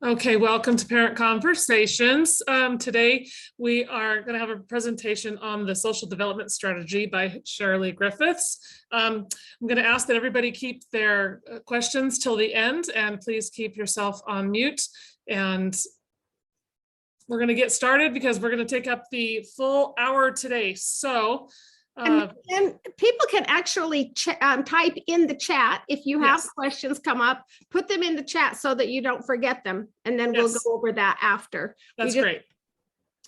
Okay, welcome to Parent Conversations. Today we are going to have a presentation on the social development strategy by Shirley Griffiths. I'm going to ask that everybody keep their questions till the end, and please keep yourself on mute. And we're going to get started because we're going to take up the full hour today. So and people can actually type in the chat if you have questions come up, put them in the chat so that you don't forget them, and then we'll go over that after. That's great.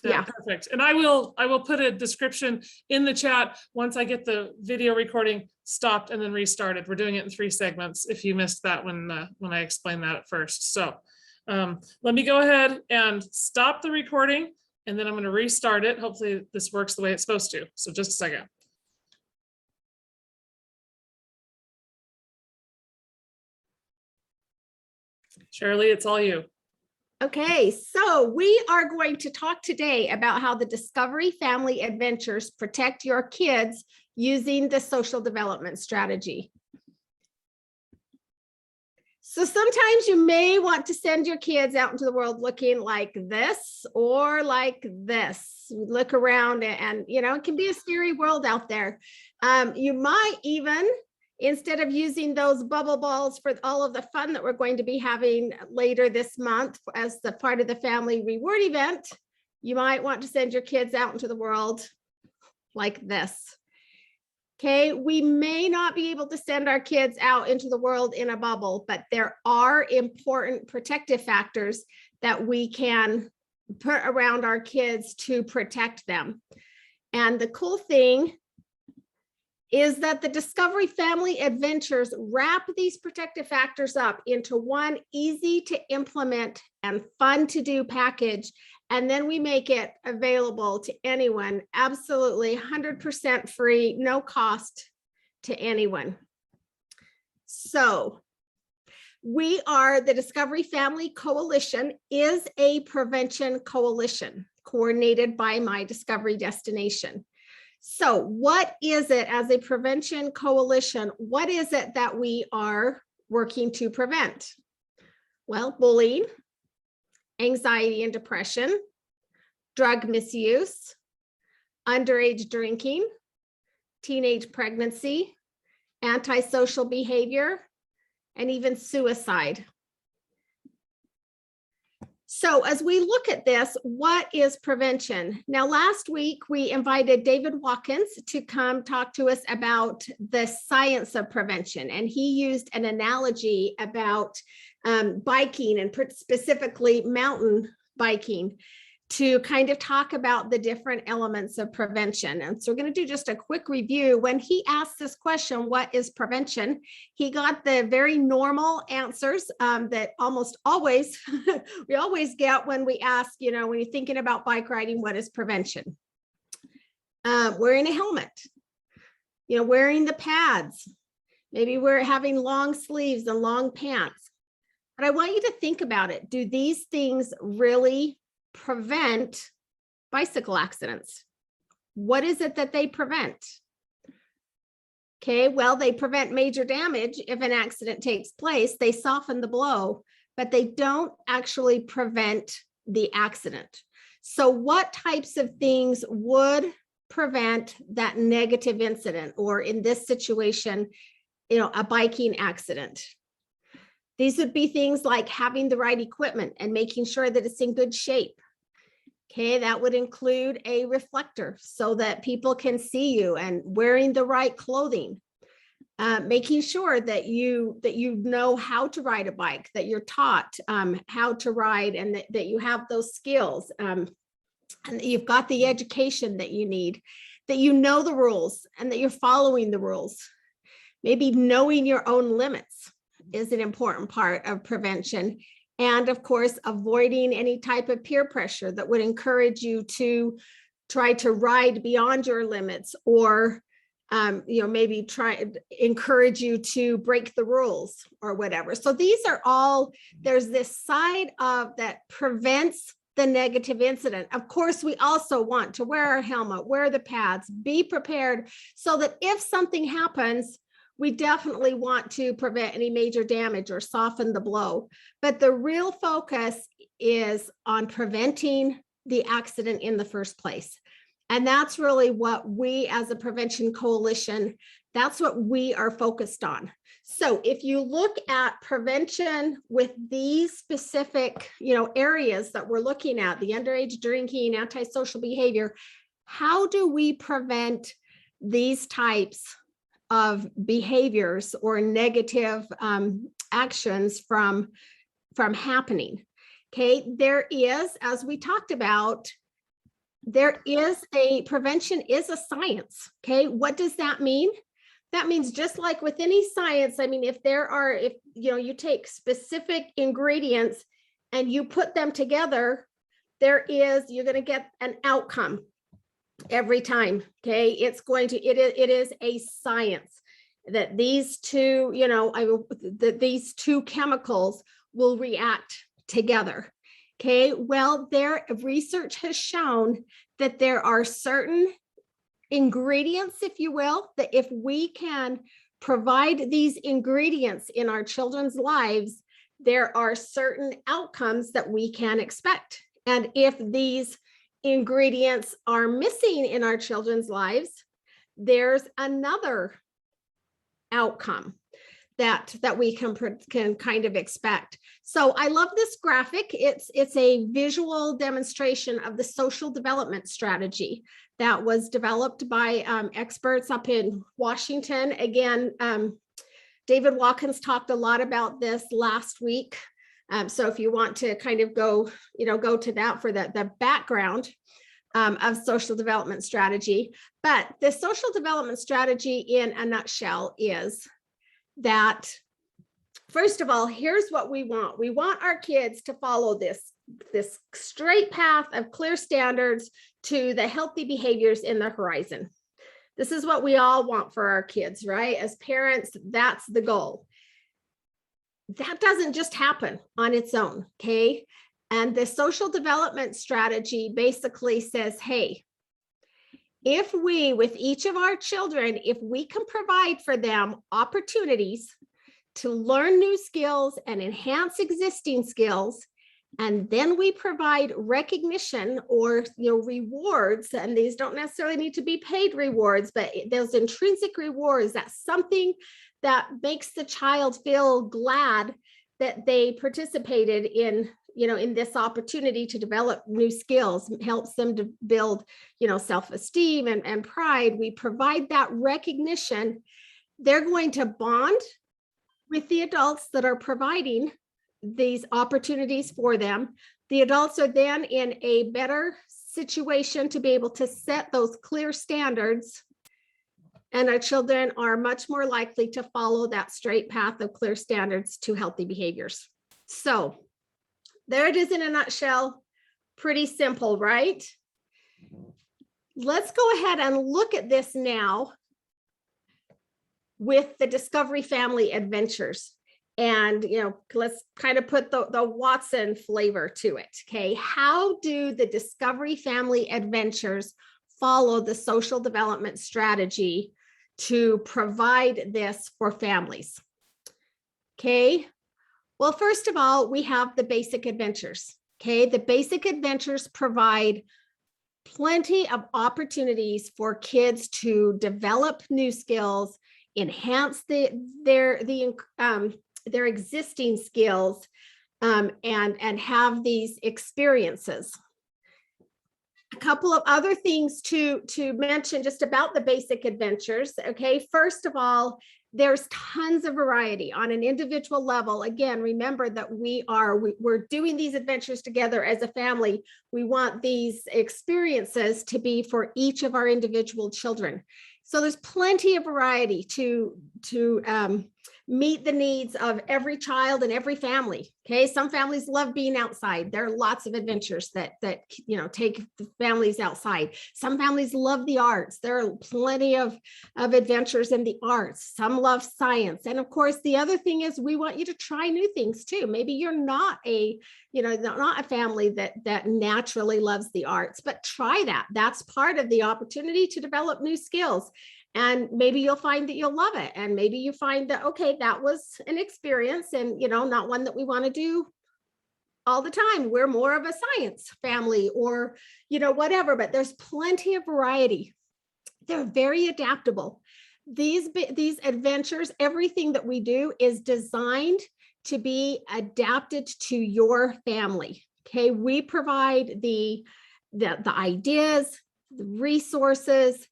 Yeah, perfect. And I will put a description in the chat once I get the video recording stopped and then restarted. We're doing it in 3 segments if you missed that when I explained that at first. So let me go ahead and stop the recording, and then I'm going to restart it. Hopefully this works the way it's supposed to. So just a second. Shirley, it's all you. Okay, so we are going to talk today about how the Discovery Family Adventures protect your kids using the social development strategy. So sometimes you may want to send your kids out into the world looking like this or like this. Look around and it can be a scary world out there. You might even, instead of using those bubble balls for all of the fun that we're going to be having later this month as the part of the family reward event, you might want to send your kids out into the world like this. Okay, we may not be able to send our kids out into the world in a bubble, but there are important protective factors that we can put around our kids to protect them. And the cool thing is that the Discovery Family Adventures wrap these protective factors up into one easy to implement and fun to do package. And then we make it available to anyone, absolutely 100% free, no cost to anyone. So we are the Discovery Family Coalition is a prevention coalition coordinated by My Discovery Destination. So what is it as a prevention coalition? What is it that we are working to prevent? Well, bullying, anxiety and depression, drug misuse, underage drinking, teenage pregnancy, antisocial behavior, and even suicide. So as we look at this, what is prevention? Now, last week, we invited David Watkins to come talk to us about the science of prevention. And he used an analogy about biking and specifically mountain biking to kind of talk about the different elements of prevention. And so we're going to do just a quick review. When he asked this question, what is prevention? He got the very normal answers that almost always, we always get when we ask, when you're thinking about bike riding, what is prevention? Wearing a helmet, wearing the pads, maybe we're having long sleeves and long pants. But I want you to think about it. Do these things really prevent bicycle accidents? What is it that they prevent? Okay, well, they prevent major damage if an accident takes place. They soften the blow, but they don't actually prevent the accident. So what types of things would prevent that negative incident, or in this situation, a biking accident? These would be things like having the right equipment and making sure that it's in good shape. Okay, that would include a reflector so that people can see you, and wearing the right clothing, making sure that you know how to ride a bike, that you're taught how to ride, and that you have those skills, and that you've got the education that you need, that you know the rules and that you're following the rules. Maybe knowing your own limits is an important part of prevention. And of course, avoiding any type of peer pressure that would encourage you to try to ride beyond your limits, or maybe encourage you to break the rules or whatever. So these are all, there's this side of that prevents the negative incident. Of course, we also want to wear our helmet, wear the pads, be prepared so that if something happens, we definitely want to prevent any major damage or soften the blow. But the real focus is on preventing the accident in the first place. And that's really what we as a prevention coalition, that's what we are focused on. So if you look at prevention with these specific, areas that we're looking at, the underage drinking, antisocial behavior, how do we prevent these types of behaviors or negative actions from happening? Okay, there is, as we talked about, prevention is a science. Okay, what does that mean? That means just like with any science, I mean, if you take specific ingredients and you put them together, you're going to get an outcome every time. Okay, it is a science that these two, that these two chemicals will react together. Okay, well, their research has shown that there are certain ingredients, if you will, that if we can provide these ingredients in our children's lives, there are certain outcomes that we can expect. And if these ingredients are missing in our children's lives, there's another outcome that we can kind of expect. So I love this graphic. It's a visual demonstration of the social development strategy that was developed by experts up in Washington. Again, David Watkins talked a lot about this last week. So if you want to kind of go to that for the background of social development strategy. But the social development strategy in a nutshell is that, first of all, here's what we want. We want our kids to follow this straight path of clear standards to the healthy behaviors in the horizon. This is what we all want for our kids, right? As parents, that's the goal. That doesn't just happen on its own, okay? And the social development strategy basically says, hey, if we, with each of our children, if we can provide for them opportunities to learn new skills and enhance existing skills, and then we provide recognition or rewards, and these don't necessarily need to be paid rewards, but those intrinsic rewards, that's something that makes the child feel glad that they participated in this opportunity to develop new skills, helps them to build self-esteem and pride. We provide that recognition. They're going to bond with the adults that are providing these opportunities for them. The adults are then in a better situation to be able to set those clear standards, and our children are much more likely to follow that straight path of clear standards to healthy behaviors. So there it is in a nutshell. Pretty simple, right? Let's go ahead and look at this now with the Discovery Family Adventures. And, let's kind of put the Watson flavor to it. Okay. How do the Discovery Family Adventures follow the social development strategy to provide this for families? Okay. Well, first of all, we have the basic adventures. Okay. The basic adventures provide plenty of opportunities for kids to develop new skills, enhance their existing skills, and have these experiences. A couple of other things to mention just about the basic adventures. Okay, first of all, there's tons of variety on an individual level. Again, remember that we're doing these adventures together as a family. We want these experiences to be for each of our individual children. So there's plenty of variety to meet the needs of every child and every family. Okay, some families love being outside. There are lots of adventures that take the families outside. Some families love the arts. There are plenty of adventures in the arts. Some love science. And of course, the other thing is we want you to try new things too. Maybe you're not a family that naturally loves the arts, but try that. That's part of the opportunity to develop new skills. And maybe you'll find that you'll love it. And maybe you find that, okay, that was an experience and, not one that we want to do all the time. We're more of a science family or, whatever, but there's plenty of variety. They're very adaptable. These adventures, everything that we do is designed to be adapted to your family. Okay, we provide the ideas, the resources,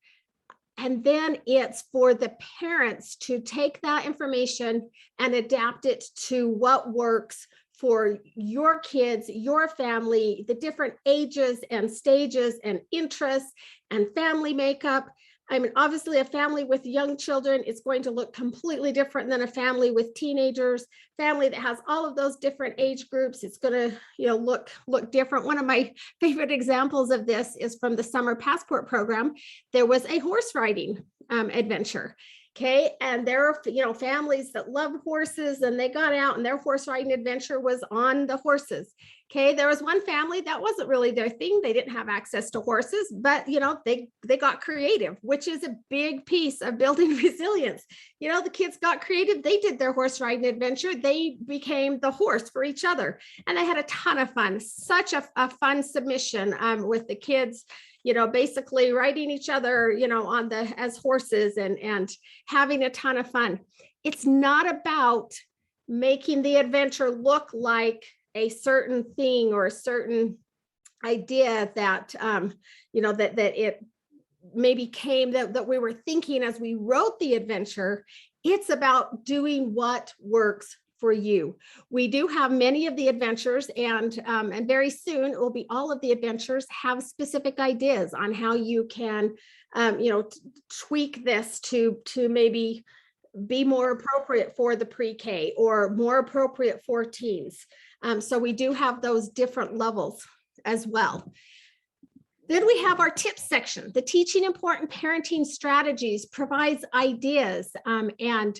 and then it's for the parents to take that information and adapt it to what works for your kids, your family, the different ages and stages and interests and family makeup. I mean, obviously a family with young children is going to look completely different than a family with teenagers. Family that has all of those different age groups, it's going to, look different. One of my favorite examples of this is from the Summer Passport program. There was a horse riding adventure. Okay. And there are, families that love horses and they got out and their horse riding adventure was on the horses. Okay. There was one family that wasn't really their thing. They didn't have access to horses, but, they got creative, which is a big piece of building resilience. The kids got creative. They did their horse riding adventure. They became the horse for each other. And they had a ton of fun, such a fun submission with the kids, basically riding each other, as horses and having a ton of fun. It's not about making the adventure look like a certain thing or a certain idea that, that it maybe came that we were thinking as we wrote the adventure. It's about doing what works for you. We do have many of the adventures and very soon it will be all of the adventures have specific ideas on how you can, tweak this to maybe be more appropriate for the pre-K or more appropriate for teens. So we do have those different levels as well. Then we have our tips section. The Teaching Important Parenting Strategies provides ideas and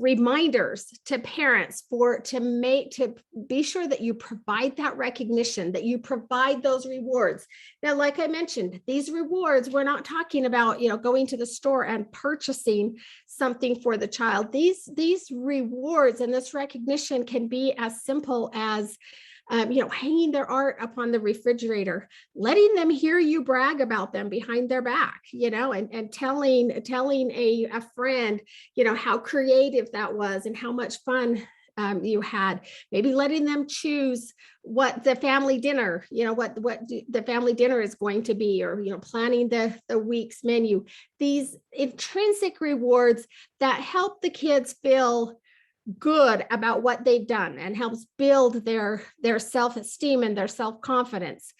reminders to parents to be sure that you provide that recognition, that you provide those rewards. Now, like I mentioned, these rewards, we're not talking about, going to the store and purchasing something for the child. These rewards and this recognition can be as simple as hanging their art up on the refrigerator, letting them hear you brag about them behind their back, and telling a friend, how creative that was and how much fun you had. Maybe letting them choose what the family dinner, what the family dinner is going to be, or, planning the week's menu. These intrinsic rewards that help the kids feel good about what they've done and helps build their self-esteem and their self-confidence.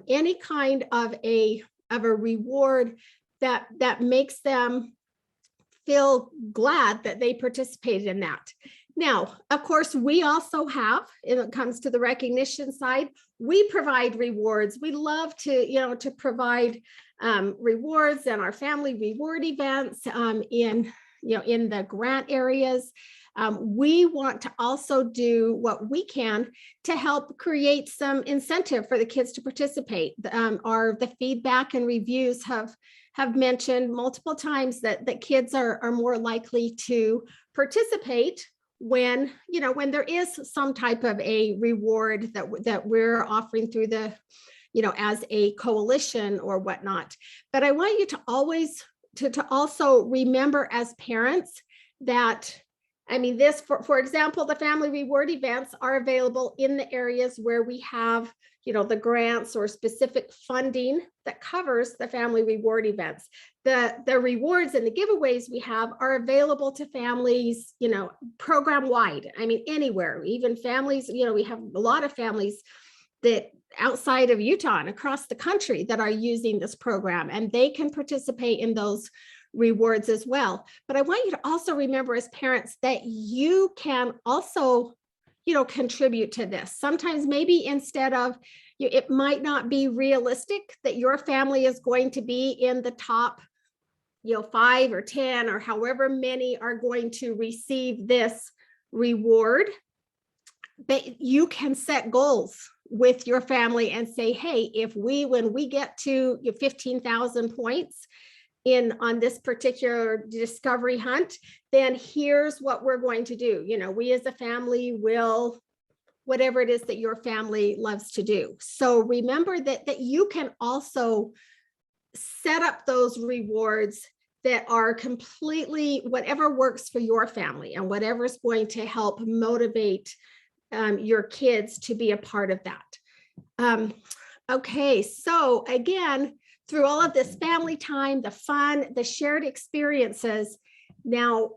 Any kind of a reward that makes them feel glad that they participated in that. Now, of course, we also have, when it comes to the recognition side, we provide rewards. We love to provide rewards and our family reward events in the grant areas. We want to also do what we can to help create some incentive for the kids to participate. The feedback and reviews have mentioned multiple times that kids are more likely to participate when there is some type of a reward that we're offering through the, as a coalition or whatnot. But I want you to always to also remember as parents that, this, for example, the family reward events are available in the areas where we have, the grants or specific funding that covers the family reward events. The rewards and the giveaways we have are available to families, program wide. Anywhere, even families, we have a lot of families that outside of Utah and across the country that are using this program, and they can participate in those rewards as well. But I want you to also remember as parents that you can also, contribute to this. Sometimes maybe instead of, it might not be realistic that your family is going to be in the top, 5 or 10 or however many are going to receive this reward. But you can set goals with your family and say, hey, when we get to 15,000 points, on this particular discovery hunt, then here's what we're going to do. You know, we as a family will, whatever it is that your family loves to do. So remember that you can also set up those rewards that are completely whatever works for your family and whatever is going to help motivate your kids to be a part of that. Okay, so again, through all of this family time, the fun, the shared experiences, now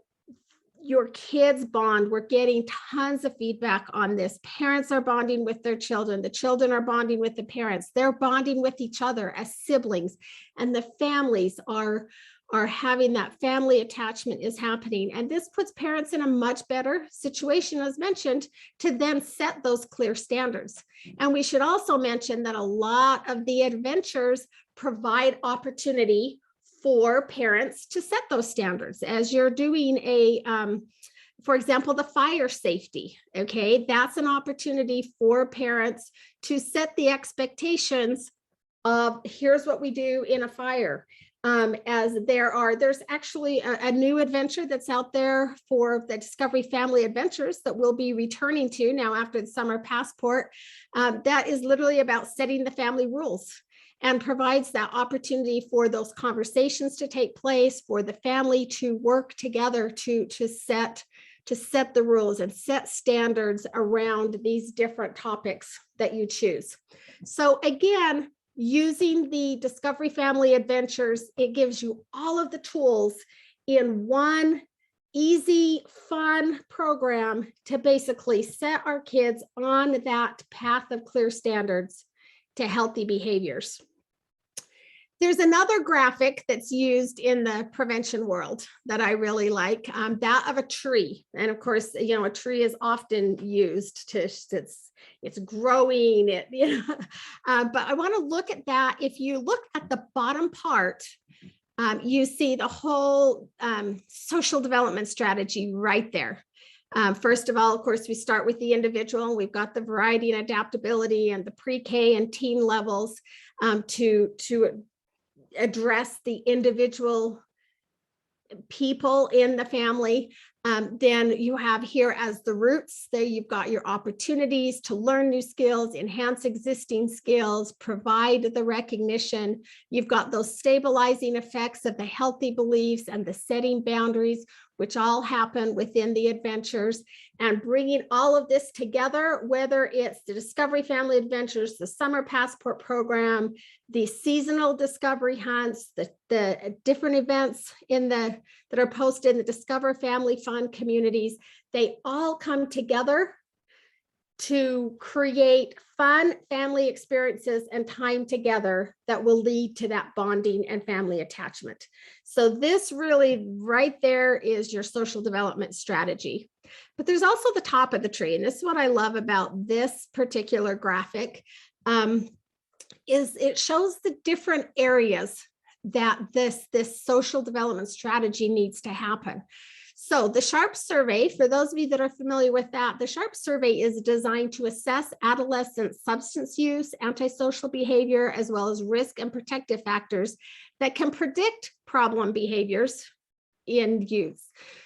your kids bond. We're getting tons of feedback on this. Parents are bonding with their children. The children are bonding with the parents. They're bonding with each other as siblings, and the families are having that family attachment is happening. And this puts parents in a much better situation, as mentioned, to then set those clear standards. And we should also mention that a lot of the adventures provide opportunity for parents to set those standards as you're doing for example, the fire safety. Okay, that's an opportunity for parents to set the expectations of here's what we do in a fire. As there's actually a new adventure that's out there for the Discovery Family Adventures that we'll be returning to now after the summer passport. That is literally about setting the family rules, and provides that opportunity for those conversations to take place, for the family to work together to set the rules and set standards around these different topics that you choose. So again, using the Discovery Family Adventures, it gives you all of the tools in one easy, fun program to basically set our kids on that path of clear standards to healthy behaviors. There's another graphic that's used in the prevention world that I really like, that of a tree. And of course, you know, a tree is often used to, it's growing, but I want to look at that. If you look at the bottom part, you see the whole social development strategy right there. First of all, of course, we start with the individual. We've got the variety and adaptability and the pre-K and teen levels to address the individual people in the family. Then you have here as the roots, there you've got your opportunities to learn new skills, enhance existing skills, provide the recognition. You've got those stabilizing effects of the healthy beliefs and the setting boundaries, which all happen within the adventures, and bringing all of this together, whether it's the Discovery Family Adventures, the Summer Passport Program, the seasonal discovery hunts, the different events that are posted in the Discover Family Fun communities, they all come together to create fun family experiences and time together that will lead to that bonding and family attachment. So this really right there is your social development strategy. But there's also the top of the tree. And this is what I love about this particular graphic, is it shows the different areas that this social development strategy needs to happen. So the SHARP survey, for those of you that are familiar with that, the SHARP survey is designed to assess adolescent substance use, antisocial behavior, as well as risk and protective factors that can predict problem behaviors in youth.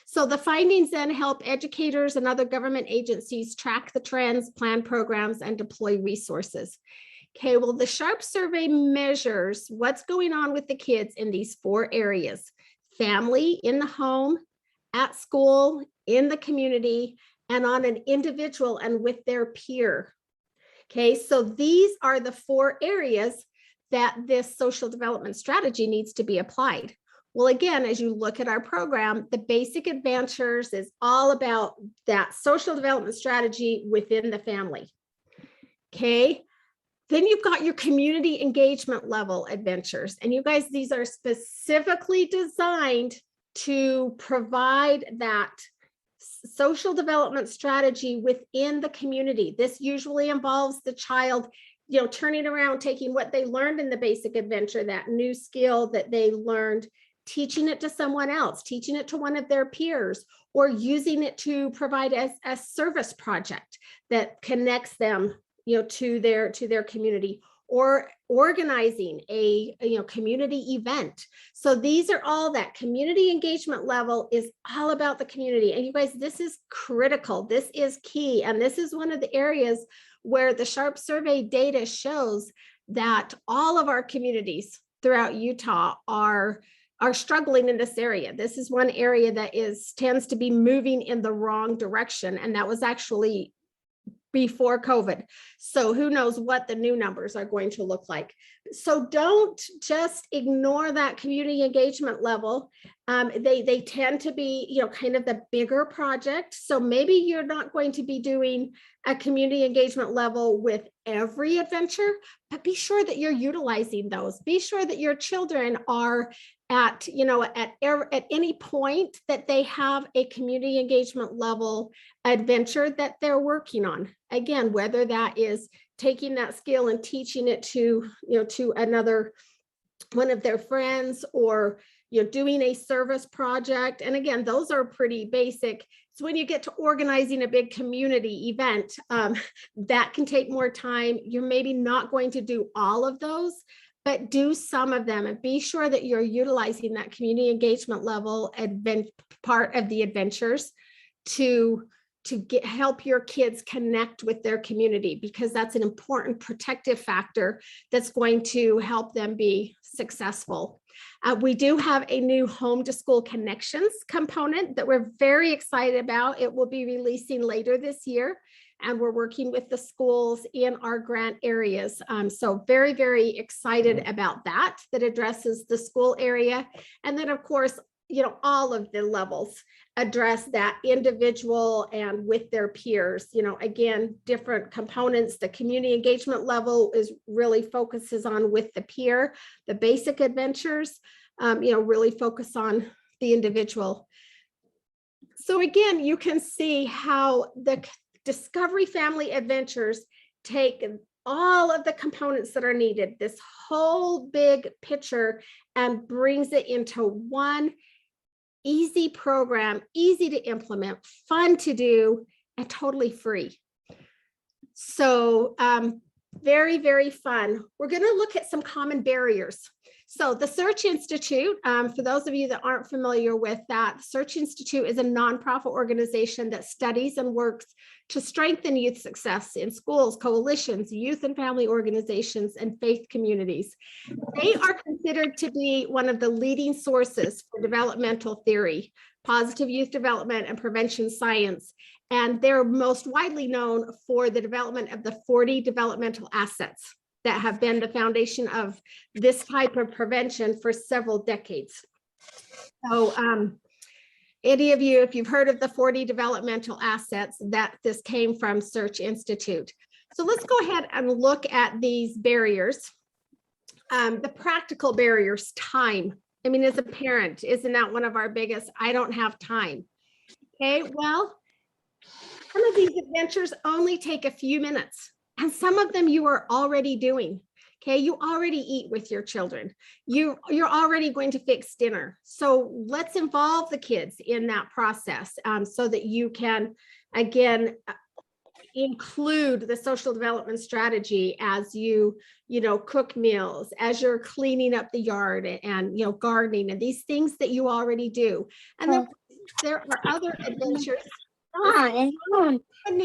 So the findings then help educators and other government agencies track the trends, plan programs, and deploy resources. Okay, well, the SHARP survey measures what's going on with the kids in these 4 areas: family, in the home, at school, in the community, and on an individual and with their peer. Okay, so these are the 4 areas that this social development strategy needs to be applied. Well, again, as you look at our program, the basic adventures is all about that social development strategy within the family. Okay, then you've got your community engagement level adventures. And you guys, these are specifically designed to provide that social development strategy within the community. This usually involves the child, you know, turning around, taking what they learned in the basic adventure, that new skill that they learned, teaching it to someone else, teaching it to one of their peers, or using it to provide as a service project that connects them, you know, to their community, or organizing a community event. So these are all that community engagement level is all about the community. And you guys, this is critical. This is key. And this is one of the areas where the SHARP survey data shows that all of our communities throughout Utah are struggling in this area. This is one area that tends to be moving in the wrong direction. And that was actually before COVID. So who knows what the new numbers are going to look like. So don't just ignore that community engagement level. They tend to be, kind of the bigger project. So maybe you're not going to be doing a community engagement level with every adventure, but be sure that you're utilizing those. Be sure that your children are at any point that they have a community engagement level adventure that they're working on. Again, whether that is taking that skill and teaching it to another one of their friends, or doing a service project. And again, those are pretty basic. So when you get to organizing a big community event, that can take more time. You're maybe not going to do all of those, but do some of them, and be sure that you're utilizing that community engagement level part of the adventures to help your kids connect with their community, because that's an important protective factor that's going to help them be successful. We do have a new home to school connections component that we're very excited about. It will be releasing later this year, and we're working with the schools in our grant areas. So very, very excited about that addresses the school area. And then of course, all of the levels address that individual and with their peers. Again, different components. The community engagement level really focuses on with the peer. The basic adventures, really focus on the individual. So again, you can see how the Discovery Family Adventures take all of the components that are needed, this whole big picture, and brings it into one easy program, easy to implement, fun to do, and totally free. So very, very fun. We're going to look at some common barriers. So the Search Institute, for those of you that aren't familiar with that, the Search Institute is a nonprofit organization that studies and works to strengthen youth success in schools, coalitions, youth and family organizations, and faith communities. They are considered to be one of the leading sources for developmental theory, positive youth development, and prevention science. And they're most widely known for the development of the 40 developmental assets that have been the foundation of this type of prevention for several decades. So any of you, if you've heard of the 40 developmental assets, that this came from Search Institute. So let's go ahead and look at these barriers. The practical barriers, time. I mean, as a parent, isn't that one of our biggest? I don't have time. Okay, well, some of these adventures only take a few minutes. And some of them you are already doing. Okay, you already eat with your children. You're already going to fix dinner. So let's involve the kids in that process so that you can, again, include the social development strategy as you cook meals, as you're cleaning up the yard and gardening, and these things that you already do. And then there are other adventures. I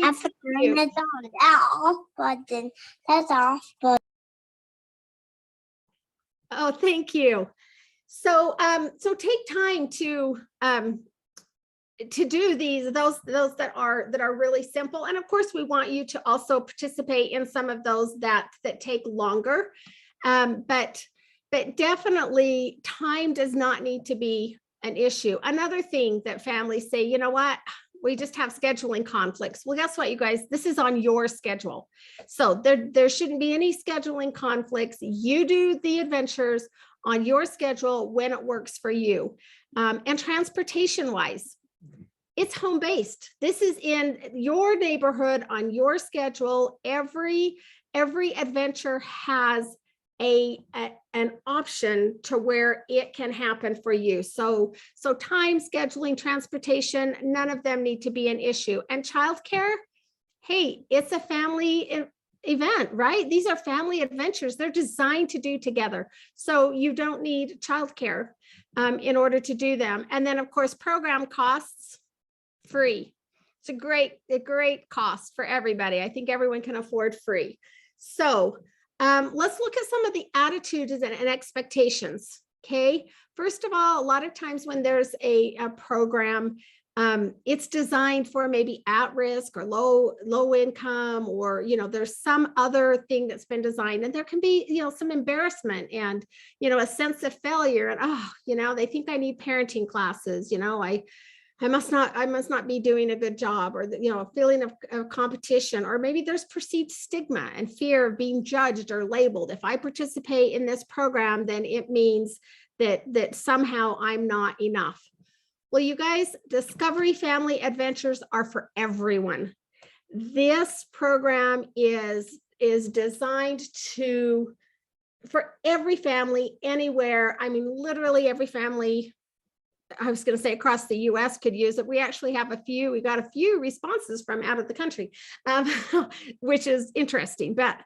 have to turn it on off, but then that's off. But oh, thank you. So take time to do those that are really simple. And of course, we want you to also participate in some of those that take longer. But definitely time does not need to be an issue. Another thing that families say, you know what? We just have scheduling conflicts. Well, guess what, you guys? This is on your schedule. So there shouldn't be any scheduling conflicts. You do the adventures on your schedule when it works for you. And transportation wise, it's home-based. This is in your neighborhood on your schedule. Every adventure has an option to where it can happen for you. So time, scheduling, transportation, none of them need to be an issue. And childcare, hey, it's a family event, right? These are family adventures. They're designed to do together. So you don't need childcare in order to do them. And then of course, program costs free. It's a great cost for everybody. I think everyone can afford free. So let's look at some of the attitudes and expectations. Okay. First of all, a lot of times when there's a program, it's designed for maybe at risk or low income, or, there's some other thing that's been designed, and there can be, some embarrassment and, a sense of failure, and, they think I need parenting classes, I must not be doing a good job, or a feeling of competition, or maybe there's perceived stigma and fear of being judged or labeled. If I participate in this program, then it means that somehow I'm not enough. Well, you guys, Discovery Family Adventures are for everyone. This program is designed for every family anywhere. I mean, literally every family, I was going to say across the US could use it. We actually have we got a few responses from out of the country, which is interesting. But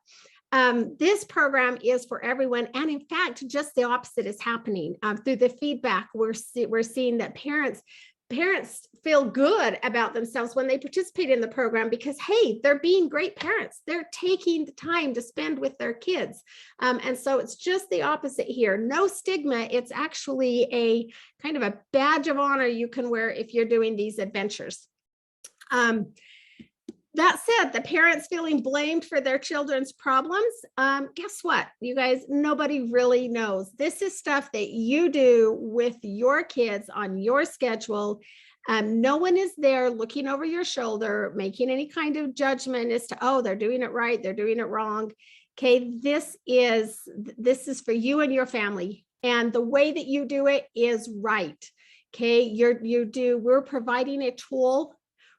this program is for everyone. And in fact, just the opposite is happening. Through the feedback, we're seeing that parents feel good about themselves when they participate in the program, because, hey, they're being great parents. They're taking the time to spend with their kids. And so it's just the opposite here. No stigma. It's actually a kind of a badge of honor you can wear if you're doing these adventures. That said, the parents feeling blamed for their children's problems, guess what, you guys, nobody really knows. This is stuff that you do with your kids on your schedule. No one is there looking over your shoulder, making any kind of judgment as to, oh, they're doing it right, they're doing it wrong. Okay, this is for you and your family. And the way that you do it is right. Okay, we're providing a tool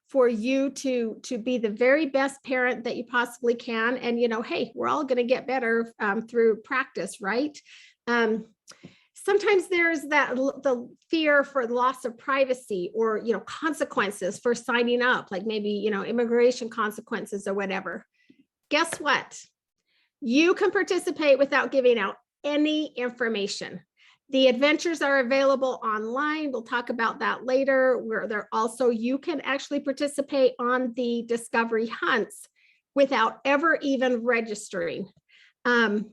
for you to be the very best parent that you possibly can. And, hey, we're all going to get better through practice, right? Sometimes there's the fear for loss of privacy, or, consequences for signing up, like maybe, immigration consequences or whatever. Guess what? You can participate without giving out any information. The adventures are available online. We'll talk about that later. Where they're also, you can actually participate on the discovery hunts without ever even registering. We'll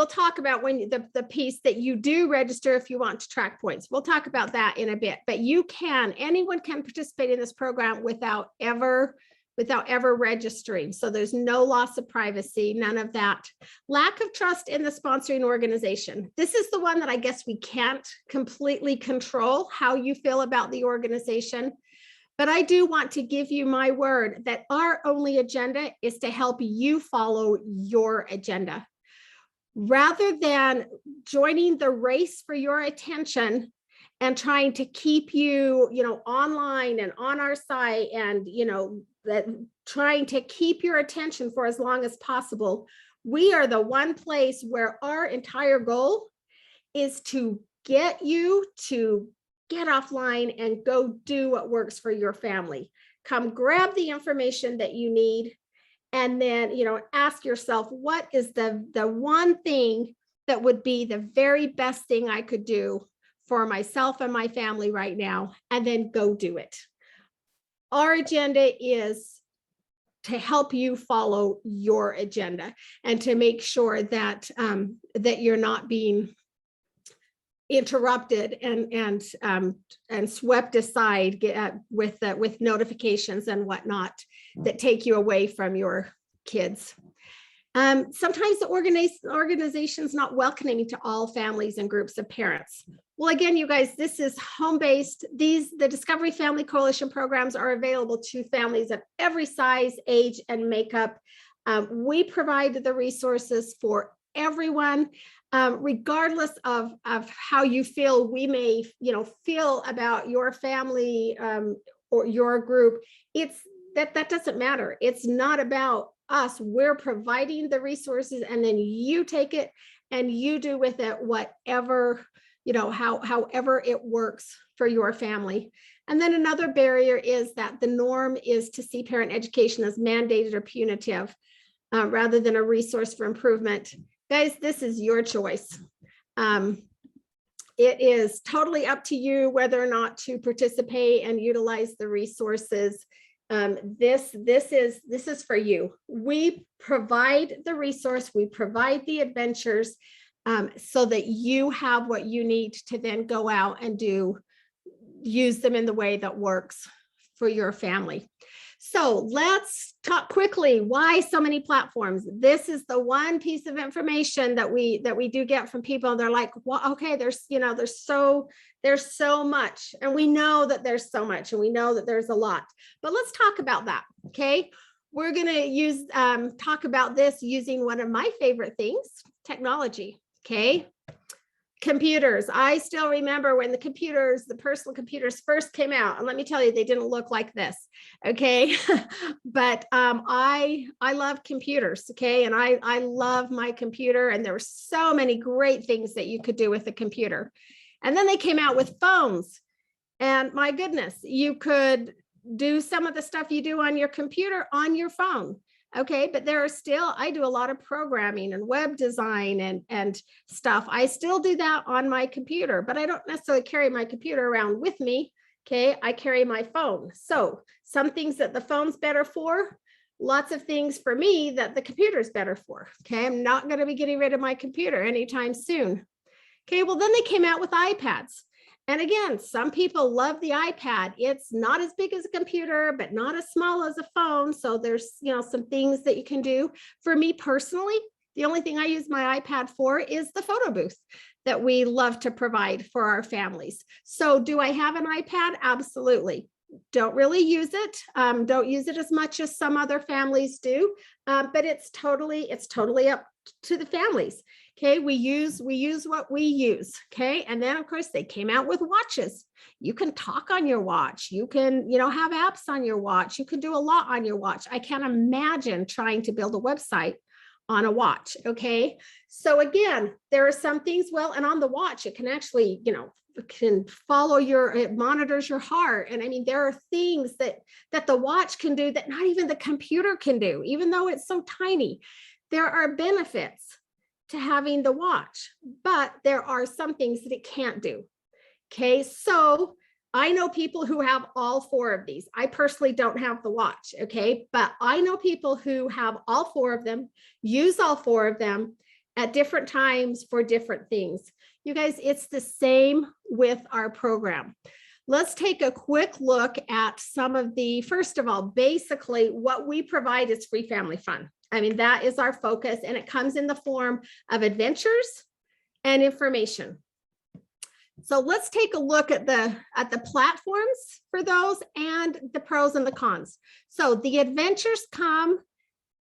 talk about when the piece that you do register if you want to track points. We'll talk about that in a bit, but anyone can participate in this program without ever registering. So there's no loss of privacy, none of that. Lack of trust in the sponsoring organization. This is the one that I guess we can't completely control how you feel about the organization. But I do want to give you my word that our only agenda is to help you follow your agenda. Rather than joining the race for your attention and trying to keep you, online and on our site, and, that trying to keep your attention for as long as possible, we are the one place where our entire goal is to get you to get offline and go do what works for your family. Come grab the information that you need, and then, ask yourself, what is the one thing that would be the very best thing I could do for myself and my family right now, and then go do it. Our agenda is to help you follow your agenda and to make sure that that you're not being interrupted and swept aside with notifications and whatnot that take you away from your kids. Sometimes the organization's not welcoming to all families and groups of parents. Well, again, you guys, this is home-based. The Discovery Family Coalition programs are available to families of every size, age, and makeup. We provide the resources for everyone, regardless of how you feel. We may, feel about your family or your group. That doesn't matter. It's not about us. We're providing the resources, and then you take it and you do with it whatever, however it works for your family. And then another barrier is that the norm is to see parent education as mandated or punitive rather than a resource for improvement. Guys, this is your choice. It is totally up to you whether or not to participate and utilize the resources. This is for you. We provide the resource, we provide the adventures so that you have what you need to then go out and use them in the way that works for your family. So let's talk quickly. Why so many platforms? This is the one piece of information that we do get from people. They're like, well, okay, there's so much, and we know that there's so much, and we know that there's a lot. But let's talk about that. Okay, we're gonna talk about this using one of my favorite things, technology. Okay. Computers. I still remember when the personal computers first came out, and let me tell you, they didn't look like this. Okay. But I love computers. Okay. And I love my computer, and there were so many great things that you could do with a computer. And then they came out with phones, and my goodness, you could do some of the stuff you do on your computer on your phone. Okay, but I do a lot of programming and web design and stuff. I still do that on my computer, but I don't necessarily carry my computer around with me. Okay, I carry my phone. So some things that the phone's better for, lots of things for me that the computer's better for. Okay, I'm not going to be getting rid of my computer anytime soon. Okay, well, then they came out with iPads. And again, some people love the iPad. It's not as big as a computer, but not as small as a phone. So there's, some things that you can do. For me personally, the only thing I use my iPad for is the photo booth that we love to provide for our families. So do I have an iPad? Absolutely. Don't really use it. Don't use it as much as some other families do, but it's totally up to the families. Okay, we use what we use. Okay, and then of course they came out with watches. You can talk on your watch. You can, have apps on your watch. You can do a lot on your watch. I can't imagine trying to build a website on a watch. Okay, so again, there are some things. Well, and on the watch, it can actually, can follow it monitors your heart. And I mean, there are things that the watch can do that not even the computer can do, even though it's so tiny. There are benefits to having the watch, but there are some things that it can't do. Okay, so I know people who have all four of these. I personally don't have the watch, okay, but I know people who have all four of them, use all four of them at different times for different things. You guys, it's the same with our program. Let's take a quick look at some of first of all, basically what we provide is free family fun. I mean, that is our focus, and it comes in the form of adventures and information. So let's take a look at the platforms for those and the pros and the cons. So the adventures come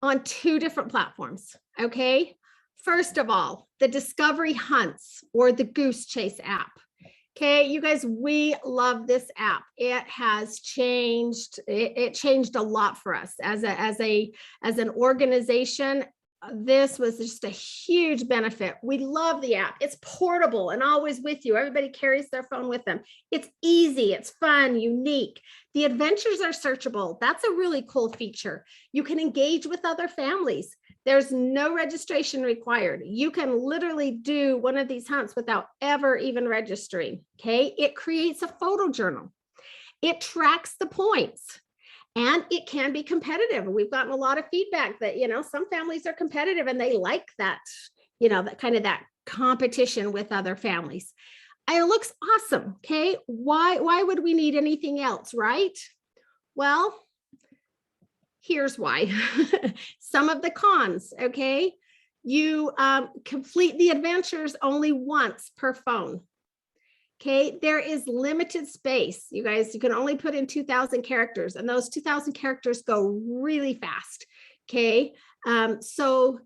on two different platforms, okay? First of all, the Discovery Hunts or the Goose Chase app. Okay, you guys, we love this app. It has changed. It changed a lot for us as an organization. This was just a huge benefit. We love the app. It's portable and always with you. Everybody carries their phone with them. It's easy. It's fun, unique. The adventures are searchable. That's a really cool feature. You can engage with other families. There's no registration required. You can literally do one of these hunts without ever even registering. Okay. It creates a photo journal. It tracks the points. And it can be competitive. We've gotten a lot of feedback that, some families are competitive and they like that, that kind of that competition with other families. And it looks awesome. Okay. Why would we need anything else, right? Well, here's why. Some of the cons. Okay. You complete the adventures only once per phone. Okay, there is limited space. You guys, you can only put in 2,000 characters, and those 2,000 characters go really fast. Okay, so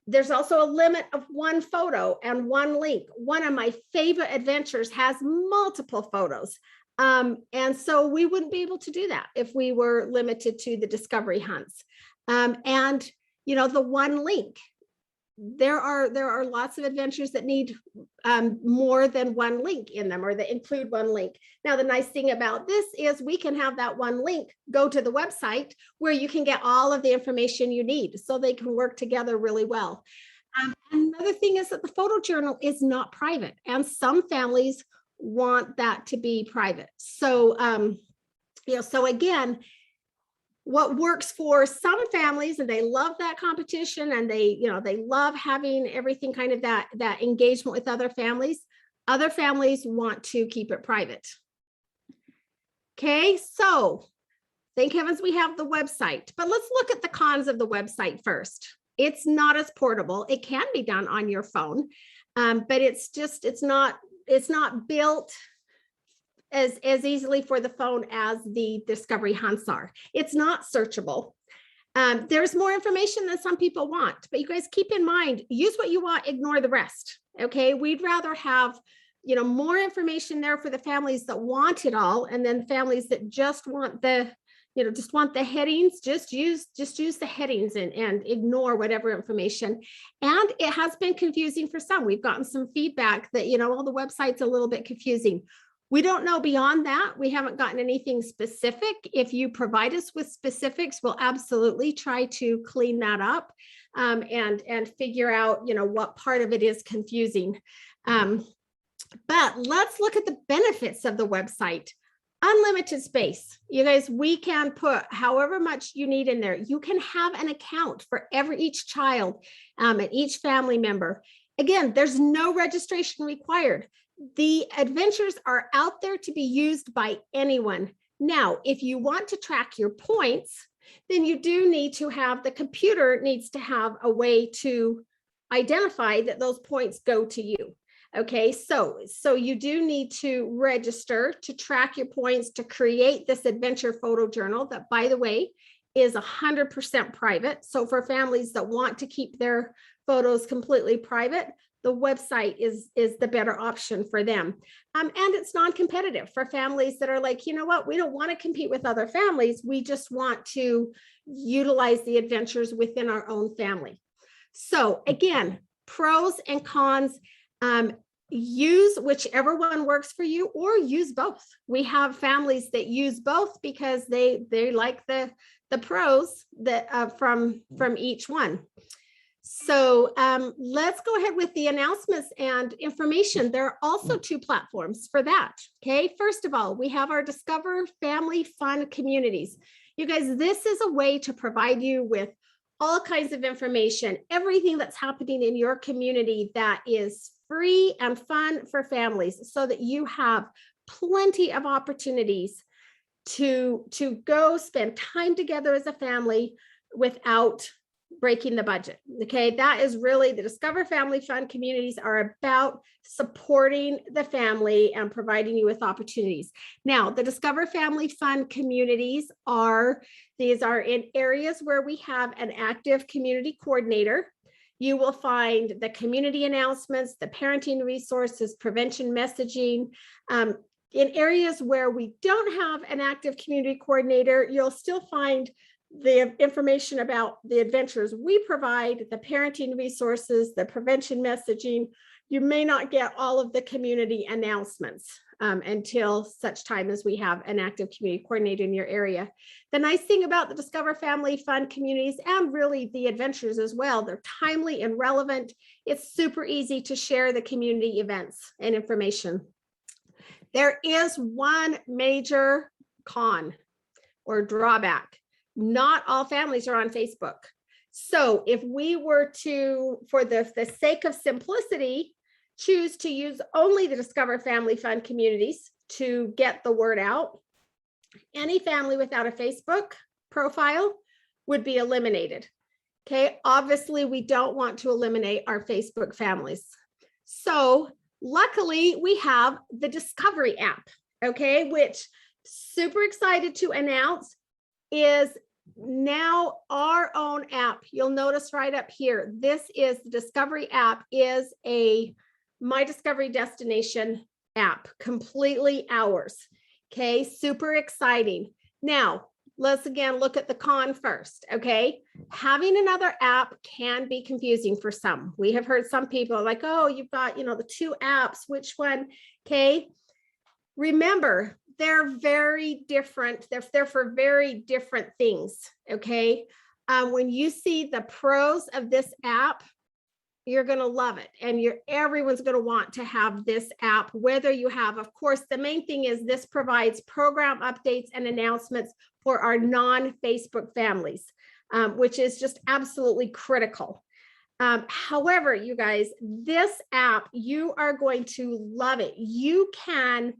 there's also a limit of one photo and one link. One of my favorite adventures has multiple photos. And so we wouldn't be able to do that if we were limited to the Discovery Hunts. And, the one link. there are lots of adventures that need more than one link in them, or that include one link. Now, the nice thing about this is we can have that one link go to the website where you can get all of the information you need, so they can work together really well. Another thing is that the photo journal is not private, and some families want that to be private. So, so again, what works for some families, and they love that competition, and they love having everything kind of that engagement with other families want to keep it private. Okay, so thank heavens we have the website, but let's look at the cons of the website first. It's not as portable. It can be done on your phone, but it's not built as easily for the phone as the Discovery Hunts are. It's not searchable. There's more information than some people want, but you guys keep in mind, use what you want, ignore the rest. Okay, we'd rather have more information there for the families that want it all, and then families that just want the headings, just use the headings and ignore whatever information. And it has been confusing for some. We've gotten some feedback that well, the website's a little bit confusing. We don't know beyond that. We haven't gotten anything specific. If you provide us with specifics, we'll absolutely try to clean that up and figure out what part of it is confusing. But let's look at the benefits of the website. Unlimited space. You guys, we can put however much you need in there. You can have an account for each child and each family member. Again, there's no registration required. The adventures are out there to be used by anyone. Now, if you want to track your points, then you do need to have, the computer needs to have a way to identify that those points go to you. Okay, so you do need to register to track your points to create this adventure photo journal that, by the way, is 100% private. So for families that want to keep their photos completely private, the website is the better option for them. And it's non-competitive for families that are like, you know what, we don't want to compete with other families. We just want to utilize the adventures within our own family. So again, pros and cons. Use whichever one works for you, or use both. We have families that use both because they like the pros that from each one. So let's go ahead with the announcements and information. There are also two platforms for that. Okay, first of all, we have our Discover Family Fun Communities. You guys, this is a way to provide you with all kinds of information, everything that's happening in your community that is free and fun for families, so that you have plenty of opportunities to go spend time together as a family without breaking the budget. Okay, that is really the Discover Family Fun Communities are about supporting the family and providing you with opportunities. Now, the Discover Family Fun Communities are in areas where we have an active community coordinator. You will find the community announcements, the parenting resources, prevention messaging. In areas where we don't have an active community coordinator, you'll still find the information about the adventures we provide, the parenting resources, the prevention messaging. You may not get all of the community announcements until such time as we have an active community coordinator in your area. The nice thing about the Discover Family Fun Communities, and really the adventures as well, they're timely and relevant. It's super easy to share the community events and information. There is one major con or drawback. Not all families are on Facebook. So if we were to, for the sake of simplicity, choose to use only the Discover Family Fun Communities to get the word out, any family without a Facebook profile would be eliminated. Okay, obviously we don't want to eliminate our Facebook families. So luckily we have the Discovery app, okay, which super excited to announce is now our own app. You'll notice right up here, this is the Discovery app, is a My Discovery Destination app, completely ours. Okay, super exciting. Now, let's again look at the con first. Okay, Having another app can be confusing for some. We have heard some people like, oh, you've got, the two apps, which one? Okay. Remember, they're very different. They're for very different things. Okay. When you see the pros of this app, you're going to love it. And everyone's going to want to have this app, whether you have, of course, the main thing is this provides program updates and announcements for our non-Facebook families, which is just absolutely critical. However, you guys, this app, you are going to love it. You can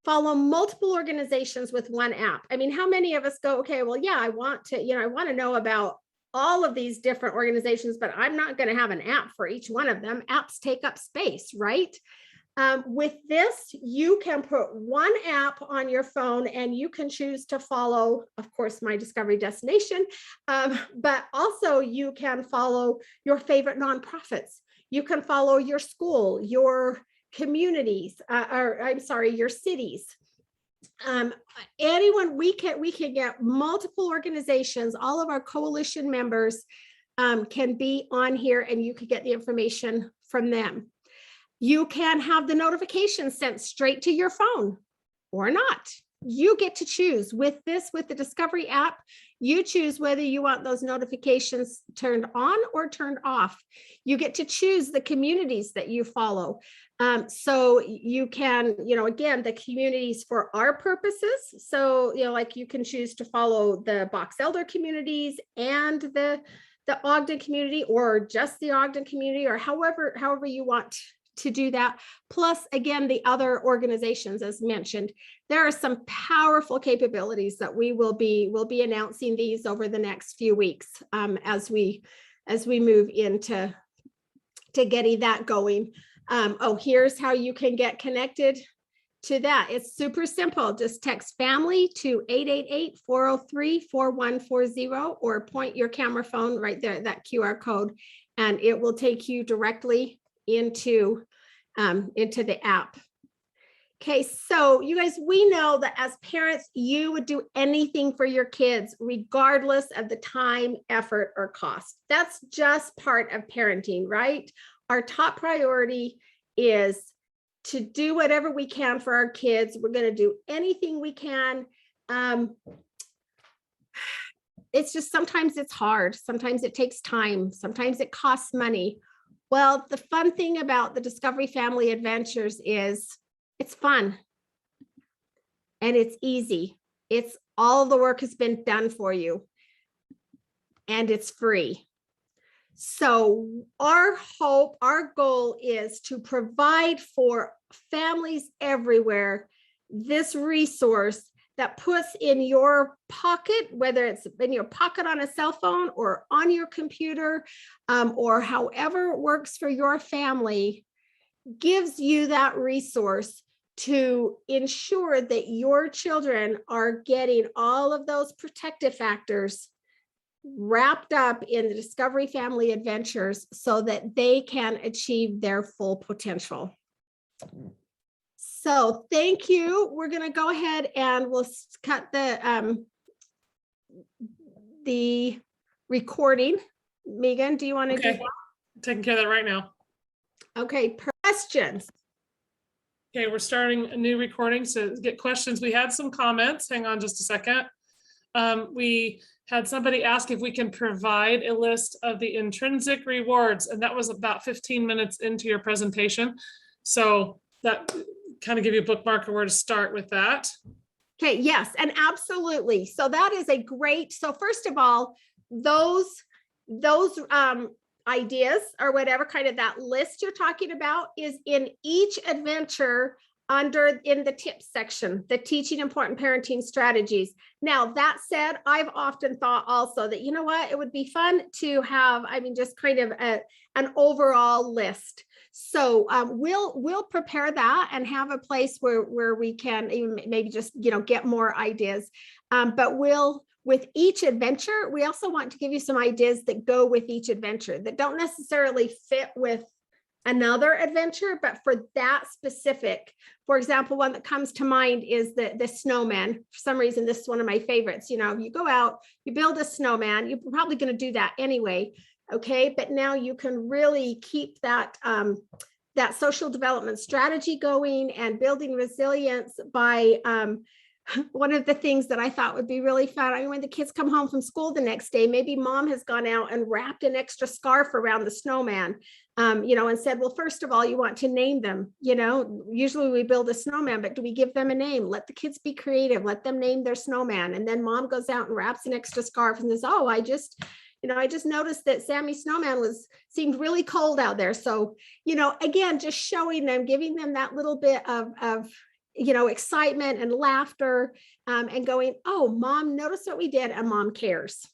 follow multiple organizations with one app. I mean, how many of us go, okay, well, yeah, I want to know about all of these different organizations, but I'm not going to have an app for each one of them. Apps take up space, right? With this, you can put one app on your phone and you can choose to follow, of course, My Discovery Destination, but also you can follow your favorite nonprofits. You can follow your school, your communities, your cities. Anyone, we can get multiple organizations, all of our coalition members can be on here and you can get the information from them. You can have the notifications sent straight to your phone or not. You get to choose. With the Discovery app, you choose whether you want those notifications turned on or turned off. You get to choose the communities that you follow. So you can, again, the communities for our purposes. So, like you can choose to follow the Box Elder communities and the Ogden community, or just the Ogden community, or however you want to do that. Plus, again, the other organizations, as mentioned, there are some powerful capabilities that we'll be announcing these over the next few weeks as we move into getting that going. Here's how you can get connected to that. It's super simple. Just text family to 888-403-4140 or point your camera phone right there, that QR code, and it will take you directly into the app. Okay, so you guys, we know that as parents, you would do anything for your kids, regardless of the time, effort, or cost. That's just part of parenting, right? Our top priority is to do whatever we can for our kids. We're going to do anything we can. It's just sometimes it's hard. Sometimes it takes time. Sometimes it costs money. Well, the fun thing about the Discovery Family Adventures is it's fun and it's easy. It's all the work has been done for you and it's free. So our hope, our goal is to provide for families everywhere this resource that puts in your pocket, whether it's in your pocket on a cell phone or on your computer, or however works for your family, gives you that resource to ensure that your children are getting all of those protective factors wrapped up in the Discovery Family Adventures so that they can achieve their full potential. So thank you. We're going to go ahead and we'll cut the recording. Megan, do you want to do that? Taking care of that right now. Okay, questions. Okay, we're starting a new recording, so get questions. We had some comments. Hang on just a second. We had somebody ask if we can provide a list of the intrinsic rewards, and that was about 15 minutes into your presentation. So that kind of give you a bookmark of where to start with that. Okay, yes, and absolutely. So that is a great, so first of all, those ideas or whatever kind of that list you're talking about is in each adventure in the tips section, the teaching important parenting strategies. Now, that said, I've often thought also that, you know what, it would be fun to have, just kind of an overall list. So we'll prepare that and have a place where we can even maybe just, get more ideas. But with each adventure, we also want to give you some ideas that go with each adventure that don't necessarily fit with another adventure, but for that specific. For example, one that comes to mind is the snowman. For some reason, this is one of my favorites. You know, you go out, you build a snowman, you're probably going to do that anyway. Okay, but now you can really keep that that social development strategy going and building resilience by one of the things that I thought would be really fun. I mean, when the kids come home from school the next day, maybe mom has gone out and wrapped an extra scarf around the snowman, you know, and said, well, first of all, you want to name them. You know, usually we build a snowman, but do we give them a name? Let the kids be creative, let them name their snowman. And then mom goes out and wraps an extra scarf and says, oh, I just noticed that Sammy's snowman seemed really cold out there. So, you know, again, just showing them, giving them that little bit of you know, excitement and laughter, and going, oh, mom, notice what we did, and mom cares.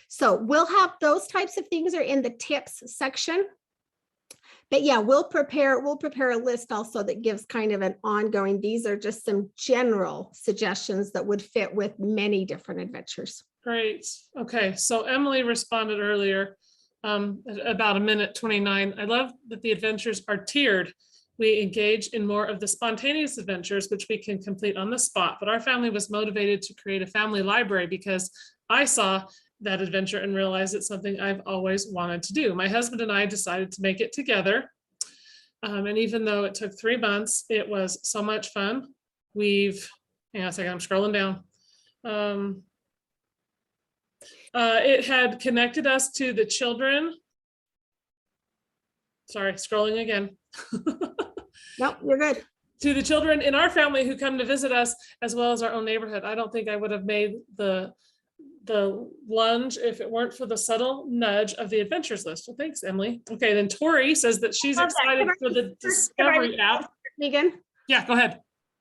So we'll have those types of things are in the tips section. But yeah, we'll prepare a list also that gives kind of an ongoing, these are just some general suggestions that would fit with many different adventures. Great. Okay, so Emily responded earlier at about 1:29. I love that the adventures are tiered. We engage in more of the spontaneous adventures, which we can complete on the spot. But our family was motivated to create a family library because I saw that adventure and realized it's something I've always wanted to do. My husband and I decided to make it together. And even though it took 3 months, it was so much fun. Hang on a second, I'm scrolling down. It had connected us to the children. Sorry, scrolling again. Nope, you're good. To the children in our family who come to visit us, as well as our own neighborhood. I don't think I would have made the lunge if it weren't for the subtle nudge of the adventures list. Well, thanks, Emily. Okay, then Tori says that she's excited for the Discovery app. Megan? Yeah, go ahead.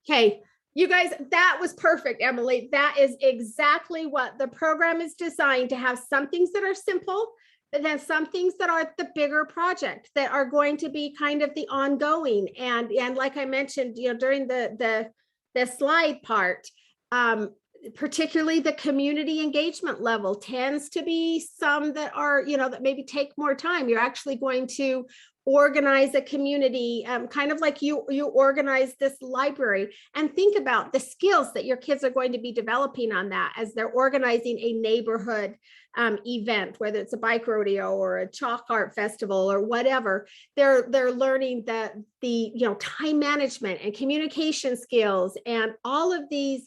Okay, you guys, that was perfect, Emily. That is exactly what the program is designed to have. Some things that are simple, but then some things that are the bigger project that are going to be kind of the ongoing. And like I mentioned, you know, during the slide part, particularly the community engagement level tends to be some that are, you know, that maybe take more time. You're actually going to organize a community, kind of like you organize this library, and think about the skills that your kids are going to be developing on that as they're organizing a neighborhood event, whether it's a bike rodeo or a chalk art festival or whatever. They're learning the you know, time management and communication skills and all of these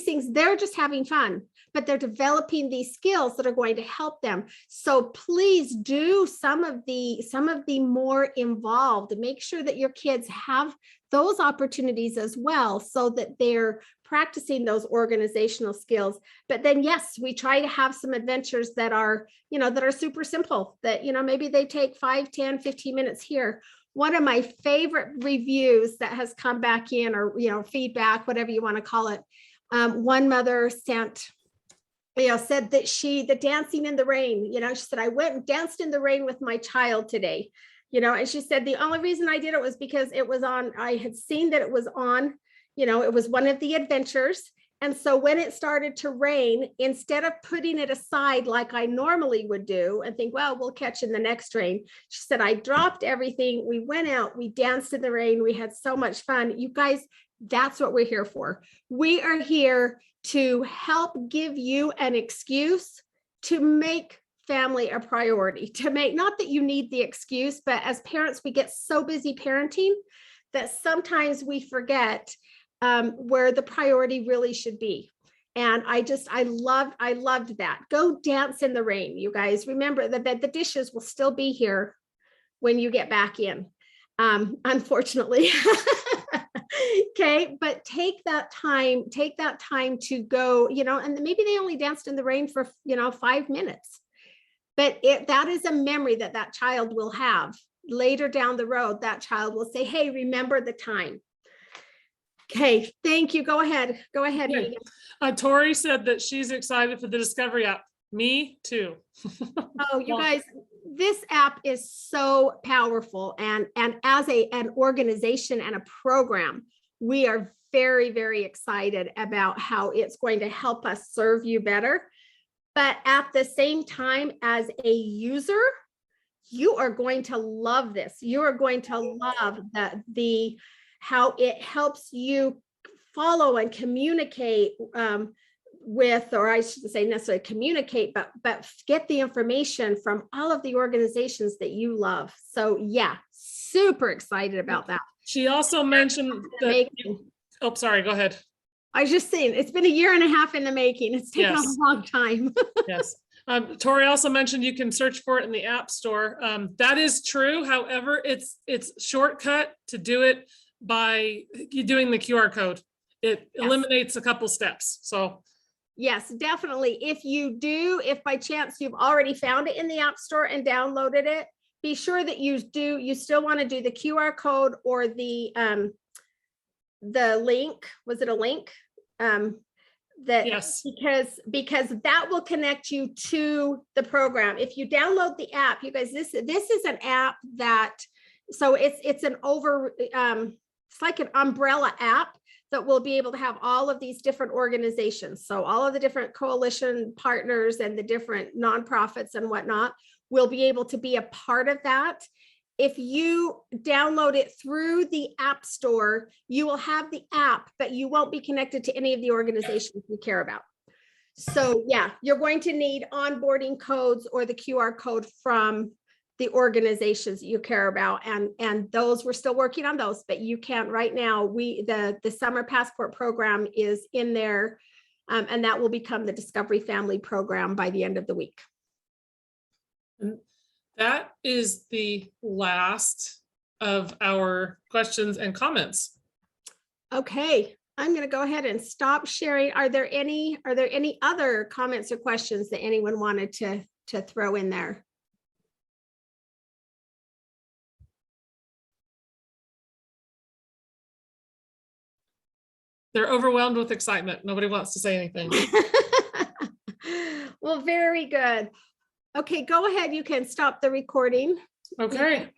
things. They're just having fun, but they're developing these skills that are going to help them. So please do some of the more involved. Make sure that your kids have those opportunities as well, so that they're practicing those organizational skills. But then, yes, we try to have some adventures that are, you know, that are super simple, that, you know, maybe they take 5, 10, 15 minutes here. One of my favorite reviews that has come back in, or, you know, feedback, whatever you want to call it. One mother sent, you know, said that the dancing in the rain, you know, she said, I went and danced in the rain with my child today, you know, and she said, the only reason I did it was because it was on, I had seen that it was on, you know, it was one of the adventures. And so when it started to rain, instead of putting it aside like I normally would do and think, well, we'll catch in the next rain, she said, I dropped everything. We went out, we danced in the rain. We had so much fun. You guys, that's what we're here for. We are here to help give you an excuse to make family a priority, to make, not that you need the excuse, but as parents, we get so busy parenting that sometimes we forget where the priority really should be. And I loved that. Go dance in the rain, you guys. Remember that the dishes will still be here when you get back in, unfortunately. Okay, but take that time to go, you know, and maybe they only danced in the rain for, you know, 5 minutes, but that is a memory that child will have later down the road. That child will say, hey, remember the time. Okay, thank you. Go ahead. Okay. Tori said that she's excited for the Discovery app. Me too. Oh, you guys, this app is so powerful. And as an organization and a program, we are very, very excited about how it's going to help us serve you better. But at the same time, as a user, you are going to love this. You are going to love how it helps you follow and communicate with, or I shouldn't say necessarily communicate, but get the information from all of the organizations that you love. So yeah, super excited about that. She also mentioned that, oh, sorry, go ahead. I was just saying, it's been a year and a half in the making. It's taken a long time. Yes. Tori also mentioned you can search for it in the App Store. That is true. However, it's shortcut to do it by doing the QR code. It eliminates a couple steps. So yes, definitely. If by chance you've already found it in the App Store and downloaded it, be sure that you still want to do the QR code or the link. Was it a link? Yes. Because that will connect you to the program. If you download the app, you guys, this is an app that, so it's like an umbrella app that will be able to have all of these different organizations. So all of the different coalition partners and the different nonprofits and whatnot will be able to be a part of that. If you download it through the App Store, you will have the app, but you won't be connected to any of the organizations you care about. So yeah, you're going to need onboarding codes or the QR code from the organizations that you care about. And those, we're still working on those, but you can't right now. The Summer Passport program is in there, and that will become the Discovery Family program by the end of the week. That is the last of our questions and comments. Okay, I'm going to go ahead and stop sharing. Are there any other comments or questions that anyone wanted to throw in there? They're overwhelmed with excitement. Nobody wants to say anything. Well, very good. Okay, go ahead. You can stop the recording. Okay.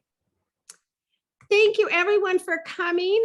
Thank you everyone for coming.